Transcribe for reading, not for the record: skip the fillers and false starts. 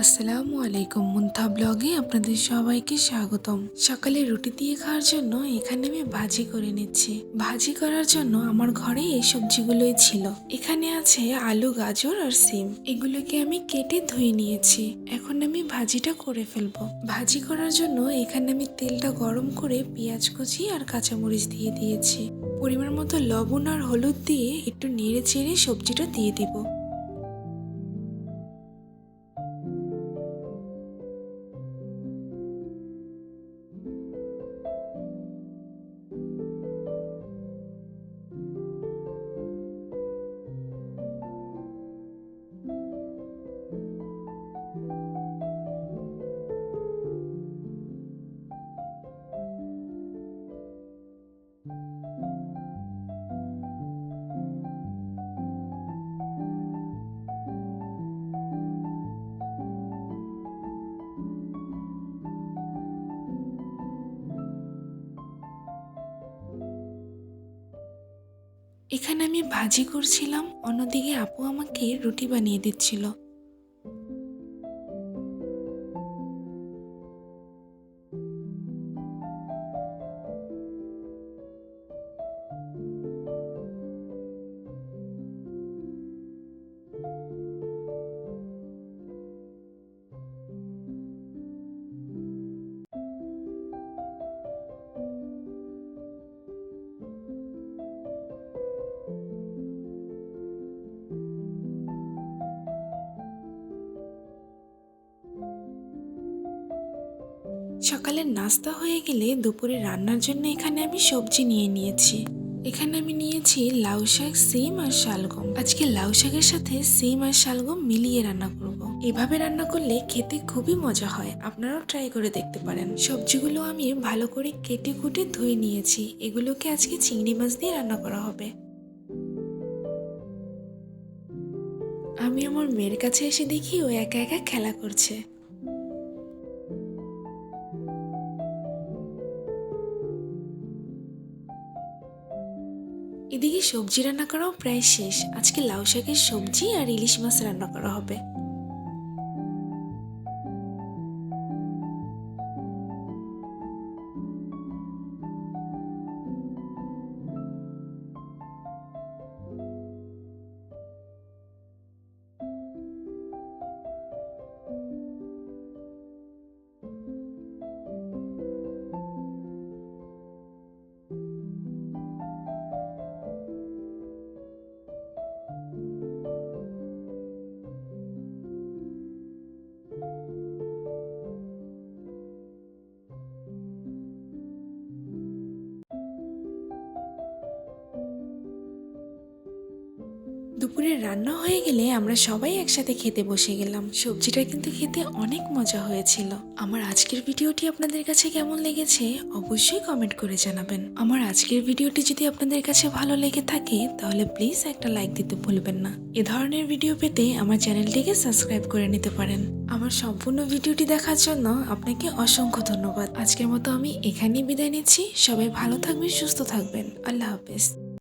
আসসালামু আলাইকুম। মুনথা ব্লগে আপনাদের সবাইকে স্বাগতম। সকালে রুটি দিয়ে খাওয়ার জন্য এখানে আমি ভাজি করে নিচ্ছি। ভাজি করার জন্য আমার ঘরে এই সবজিগুলোই ছিল। এখানে আছে আলু, গাজর আর সিম। এগুলোকে আমি কেটে ধুয়ে নিয়েছি। এখন আমি ভাজিটা করে ফেলবো। ভাজি করার জন্য এখানে আমি তেলটা গরম করে পেঁয়াজ কুচি আর কাঁচামরিচ দিয়ে দিয়েছি। পরিমাণ মতো লবণ আর হলুদ দিয়ে একটু নেড়ে চেড়ে সবজিটা দিয়ে দিব। এখানে আমি ভাজি করছিলাম, অন্যদিকে আপু আমাকে রুটি বানিয়ে দিচ্ছিল। সকালের নাস্তা হয়ে গেলে দুপুরে রান্নার জন্য এখানে আমি সবজি নিয়ে নিয়েছি। এখানে আমি নিয়েছি লাউ শাক, সিম আর শালগম। আজকে লাউ শাকের সাথে সিম আর শালগম মিলিয়ে রান্না করব। এভাবে রান্না করলে খেতে খুবই মজা হয়, আপনারাও ট্রাই করে দেখতে পারেন। সবজিগুলো আমি ভালো করে কেটে কুটে ধুয়ে নিয়েছি। এগুলোকে আজকে চিংড়ি মাছ দিয়ে রান্না করা হবে। আমি আমার মেয়ের কাছে এসে দেখি ও একা একা খেলা করছে। এদিকে সবজি রান্না করাও প্রায় শেষ। আজকে লাউ শাকের সবজি আর ইলিশ মাছ রান্না করা হবে। দুপুরের রান্না হয়ে গেলে আমরা সবাই একসাথে খেতে বসে গেলাম। সবজিটা কিন্তু খেতে অনেক মজা হয়েছিল। আমার আজকের ভিডিওটি আপনাদের কাছে কেমন লেগেছে অবশ্যই কমেন্ট করে জানাবেন। আমার আজকের ভিডিওটি যদি আপনাদের কাছে ভালো লেগে থাকে তাহলে প্লিজ একটা লাইক দিতে ভুলবেন না। এ ধরনের ভিডিও পেতে আমার চ্যানেলটিকে সাবস্ক্রাইব করে নিতে পারেন। আমার সম্পূর্ণ ভিডিওটি দেখার জন্য আপনাকে অসংখ্য ধন্যবাদ। আজকের মতো আমি এখানেই বিদায় নিচ্ছি। সবাই ভালো থাকবেন, সুস্থ থাকবেন। আল্লাহ হাফেজ।